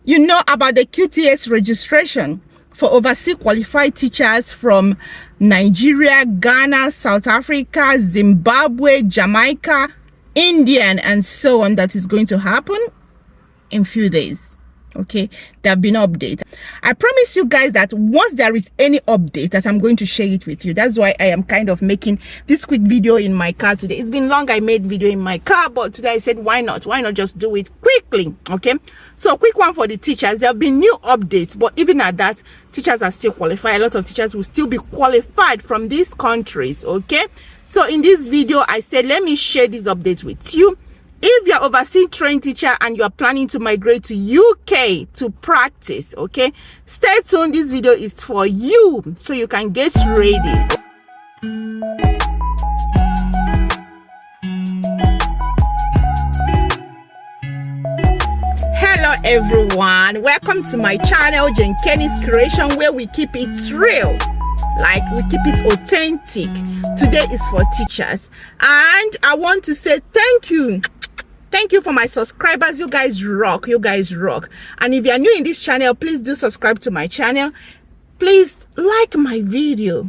You know about the QTS registration for overseas qualified teachers from Nigeria, Ghana, South Africa, Zimbabwe, Jamaica, India, and so on, that is going to happen in few days. Okay, there have been updates. I promise you guys that once there is any update, that I'm going to share it with you. That's why I am kind of making this quick video in my car today. It's been long I made video in my car, but today I said why not just do it quickly. Okay, so quick one for the teachers. There have been new updates, but even at that, teachers are still qualified. A lot of teachers will still be qualified from these countries. Okay, so in this video I said let me share this update with you. If you're overseas trained teacher and you're planning to migrate to UK to practice, okay, stay tuned. This video is for you, so you can get ready. Hello everyone, welcome to my channel, Kenny's Creation, where we keep it real. Like, we keep it authentic. Today is for teachers, and I want to say thank you for my subscribers. You guys rock, and if you are new in this channel, please do subscribe to my channel. Please like my video,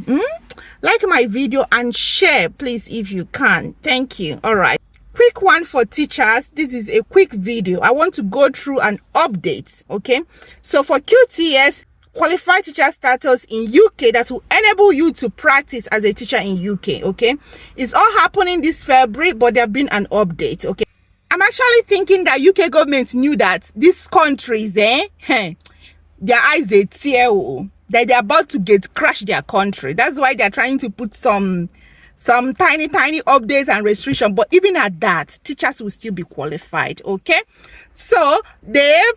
and share, please, if you can. Thank you. All right, quick one for teachers. This is a quick video. I want to go through an update. Okay, so for QTS, qualified teacher status in UK, that will enable you to practice as a teacher in UK. Okay, it's all happening this February, but there have been an update. Okay, I'm actually thinking that UK government knew that these countries, their eyes they tear, that they're about to crash their country. That's why they're trying to put some tiny updates and restrictions. But even at that, teachers will still be qualified. Okay, so they've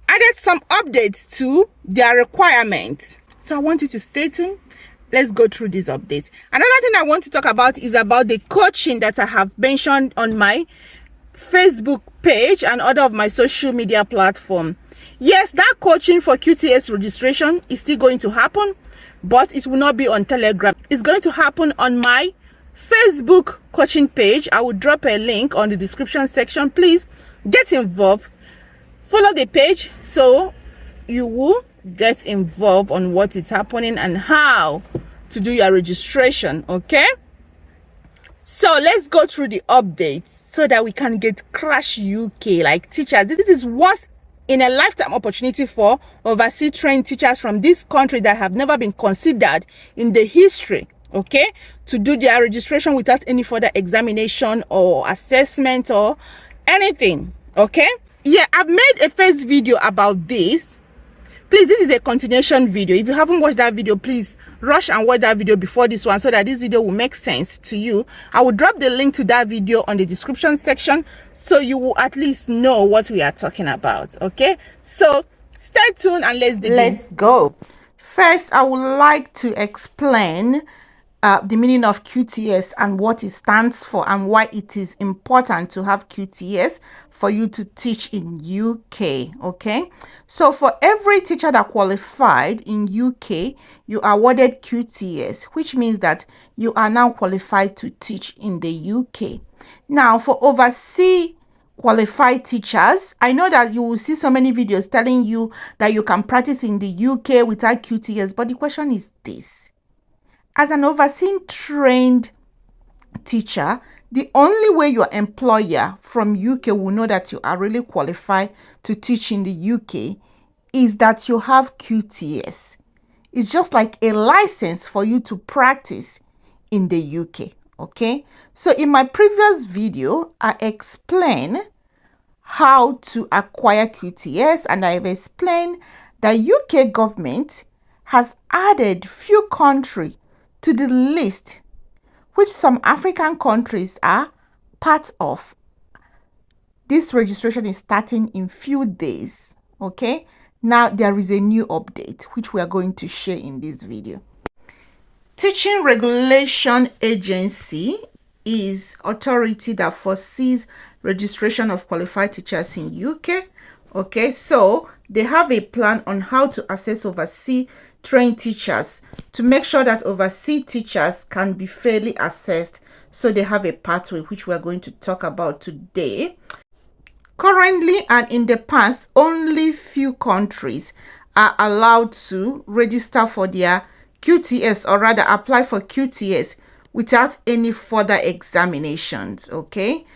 added some updates to their requirements. So I want you to stay tuned. Let's go through these updates. Another thing I want to talk about is about the coaching that I have mentioned on my Facebook page and other of my social media platform. Yes, that coaching for QTS registration is still going to happen, but it will not be on Telegram. It's going to happen on my Facebook coaching page. I will drop a link on the description section. Please get involved. Follow the page so you will get involved on what is happening and how to do your registration. Okay, so let's go through the updates so that we can get crash UK. Like, teachers, this is once in a lifetime opportunity for overseas trained teachers from this country that have never been considered in the history, okay, to do their registration without any further examination or assessment or anything. Okay, yeah, I've made a first video about this. Please, this is a continuation video. If you haven't watched that video, please rush and watch that video before this one so that this video will make sense to you. I will drop the link to that video on the description section so you will at least know what we are talking about. Okay, so stay tuned and let's go. First, I would like to explain the meaning of QTS and what it stands for and why it is important to have QTS for you to teach in UK. Okay, so for every teacher that qualified in UK, you are awarded QTS, which means that you are now qualified to teach in the UK. Now, for overseas qualified teachers, I know that you will see so many videos telling you that you can practice in the UK without QTS, but the question is this: as an overseas trained teacher, the only way your employer from UK will know that you are really qualified to teach in the UK is that you have QTS. It's just like a license for you to practice in the UK. Okay, so in my previous video, I explained how to acquire QTS, and I've explained that UK government has added few countries to the list, which some African countries are part of. This registration is starting in few days. Okay, now there is a new update which we are going to share in this video. Teaching Regulation Agency is authority that foresees registration of qualified teachers in UK. Okay, so they have a plan on how to assess overseas trained teachers to make sure that overseas teachers can be fairly assessed. So they have a pathway which we are going to talk about today. Currently and in the past, only few countries are allowed to register for their QTS, or rather apply for QTS without any further examinations, okay?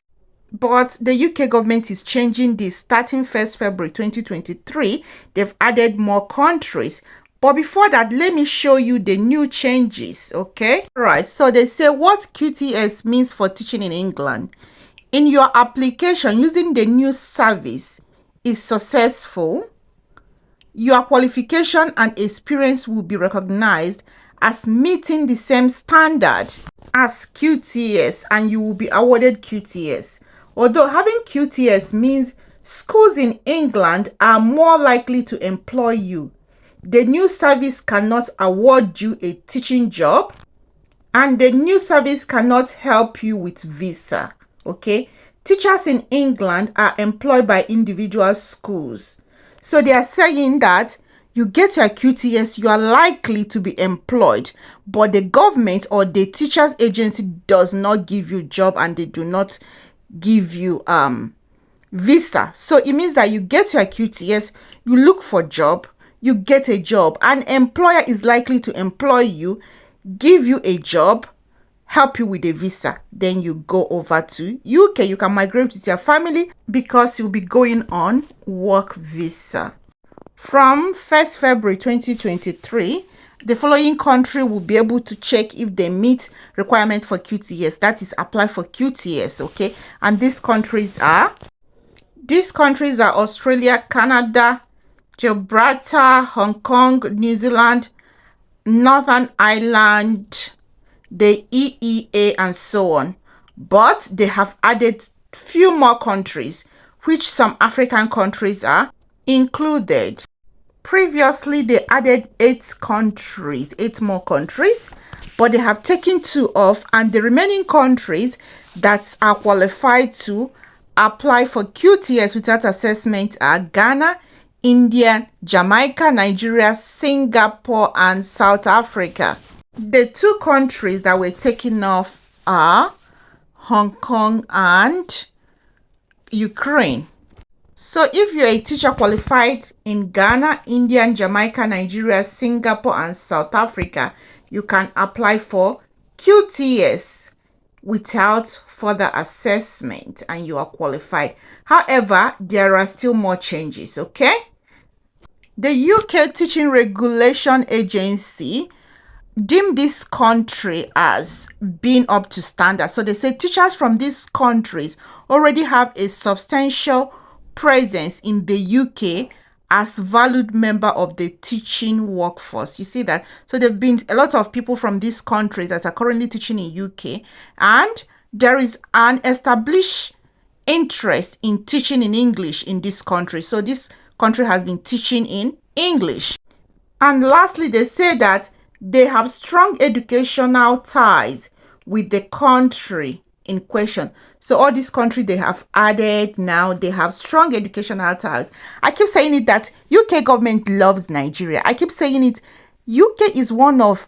But the UK government is changing this starting 1st February 2023. They've added more countries. But before that, let me show you the new changes, okay? All right, so they say what QTS means for teaching in England. In your application using the new service is successful, your qualification and experience will be recognized as meeting the same standard as QTS, and you will be awarded QTS. Although having QTS means schools in England are more likely to employ you, the new service cannot award you a teaching job, and the new service cannot help you with visa, okay? Teachers in England are employed by individual schools. So they are saying that you get your QTS, you are likely to be employed, but the government or the teachers agency does not give you job, and they do not give you visa. So it means that you get your QTS, you look for job, you get a job, an employer is likely to employ you, give you a job, help you with a visa, then you go over to UK. You can migrate with your family because you'll be going on work visa. From 1st February 2023, the following country will be able to check if they meet requirement for QTS, that is apply for QTS, okay? And these countries are Australia, Canada, Gibraltar, Hong Kong, New Zealand, Northern Ireland, the EEA, and so on. But they have added few more countries, which some African countries are included. Previously, they added 8 more countries, but they have taken 2 off, and the remaining countries that are qualified to apply for QTS without assessment are Ghana, India, Jamaica, Nigeria, Singapore, and South Africa. The 2 countries that were taken off are Hong Kong and Ukraine. So if you're a teacher qualified in Ghana, India, Jamaica, Nigeria, Singapore, and South Africa, you can apply for QTS without further assessment, and you are qualified. However, there are still more changes, okay? The UK Teaching Regulation Agency deemed this country as being up to standard. So they say teachers from these countries already have a substantial presence in the UK as valued member of the teaching workforce. You see that? So there have been a lot of people from these countries that are currently teaching in UK, and there is an established interest in teaching in English in this country. So this country has been teaching in English. And lastly, they say that they have strong educational ties with the country in question. So all these countries they have added now, they have strong educational ties. I keep saying it that UK government loves Nigeria. I keep saying it. UK is one of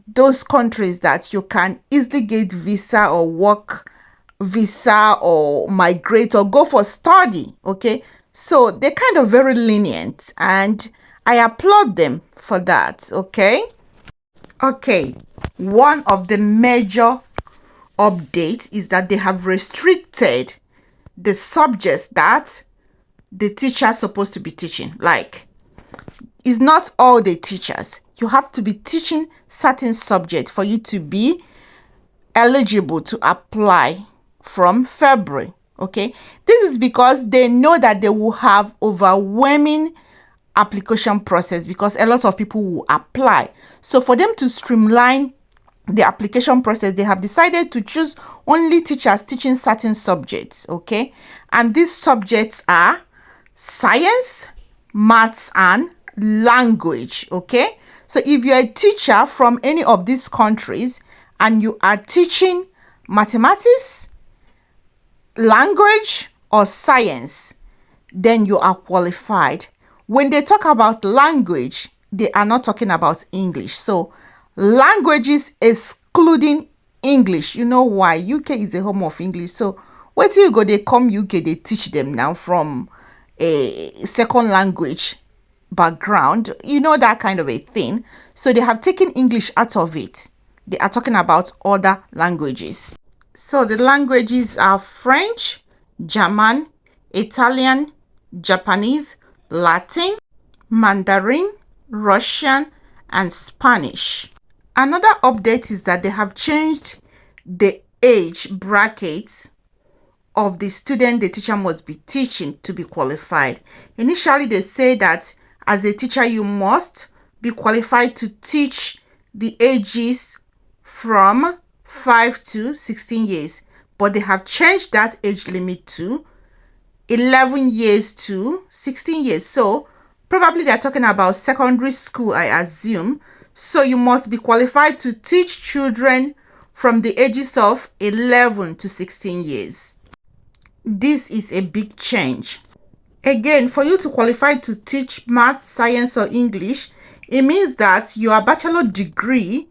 those countries that you can easily get visa or work visa or migrate or go for study, okay? So they're kind of very lenient, and I applaud them for that, okay? Okay, one of the major updates is that they have restricted the subjects that the teacher is supposed to be teaching. Like, it's not all the teachers. You have to be teaching certain subjects for you to be eligible to apply from February, okay? This is because they know that they will have overwhelming application process because a lot of people will apply. So for them to streamline the application process, they have decided to choose only teachers teaching certain subjects, okay? And these subjects are science, maths, and language, okay? So if you're a teacher from any of these countries and you are teaching mathematics, language, or science, then you are qualified. When they talk about language, they are not talking about English. So languages excluding English. You know why? UK is a home of English. So Wait till you go, they come UK, they teach them now from a second language background, you know, that kind of a thing. So they have taken English out of it. They are talking about other languages. So the languages are French, German, Italian, Japanese, Latin, Mandarin, Russian, and Spanish. Another update is that they have changed the age brackets of the student the teacher must be teaching to be qualified. Initially, they say that as a teacher, you must be qualified to teach the ages from 5 to 16 years. But they have changed that age limit to 11 years to 16 years. So probably they're talking about secondary school, I assume. So you must be qualified to teach children from the ages of 11 to 16 years. This is a big change. Again, for you to qualify to teach math, science, or English, it means that your bachelor degree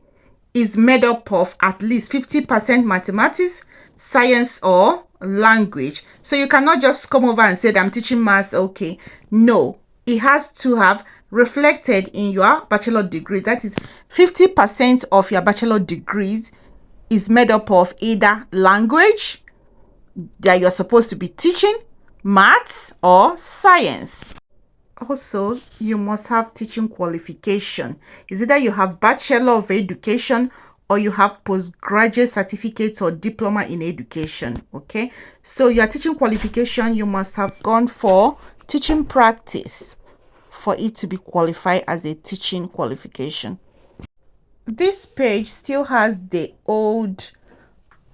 is made up of at least 50% mathematics, science, or language. So you cannot just come over and say that I'm teaching maths. Okay, no, it has to have reflected in your bachelor degree. That is 50% of your bachelor degrees is made up of either language that you're supposed to be teaching, maths, or science. Also, you must have teaching qualification. Is either you have Bachelor of Education or you have postgraduate certificate or diploma in education. Okay, so your teaching qualification, you must have gone for teaching practice for it to be qualified as a teaching qualification. This page still has the old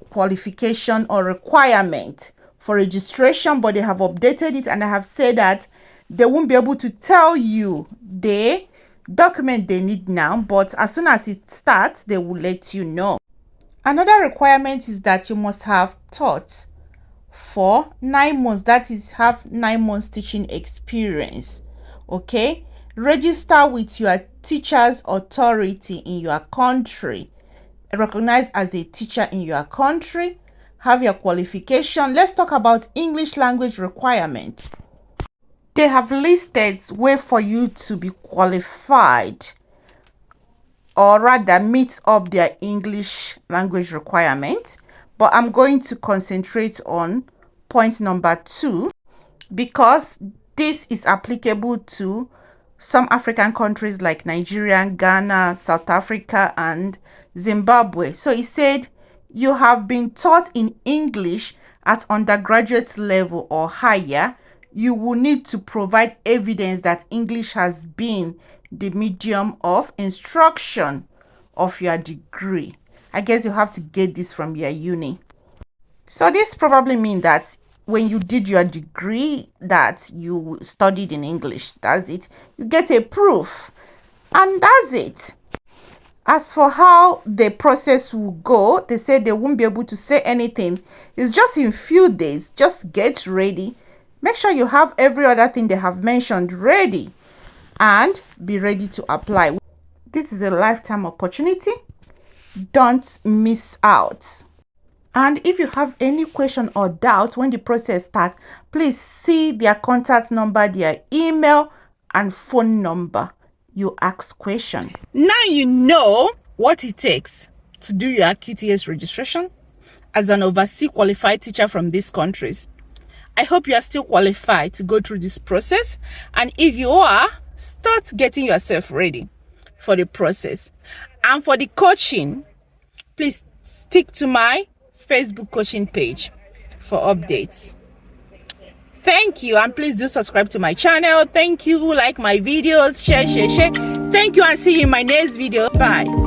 qualification or requirement for registration, but they have updated it, and I have said that they won't be able to tell you the document they need now, but as soon as it starts, they will let you know. Another requirement is that you must have taught for 9 months, that is, have 9 months teaching experience. Okay, register with your teacher's authority in your country, recognized as a teacher in your country, have your qualification. Let's talk about English language requirements. They have listed ways for you to be qualified, or rather meet up their English language requirement, but I'm going to concentrate on point number 2 because this is applicable to some African countries like Nigeria, Ghana, South Africa, and Zimbabwe. So he said you have been taught in English at undergraduate level or higher. You will need to provide evidence that English has been the medium of instruction of your degree. I guess you have to get this from your uni. So this probably means that when you did your degree that you studied in English, that's it. You get a proof, and that's it. As for how the process will go, they said they won't be able to say anything. It's just in few days. Just get ready. Make sure you have every other thing they have mentioned ready and be ready to apply. This is a lifetime opportunity. Don't miss out. And if you have any question or doubt when the process starts, please see their contact number, their email, and phone number. You ask question. Now you know what it takes to do your QTS registration as an overseas qualified teacher from these countries. I hope you are still qualified to go through this process, and if you are, start getting yourself ready for the process. And for the coaching, please stick to my Facebook coaching page for updates. Thank you, and please do subscribe to my channel. Thank you. Like my videos, share. Thank you, and see you in my next video. Bye.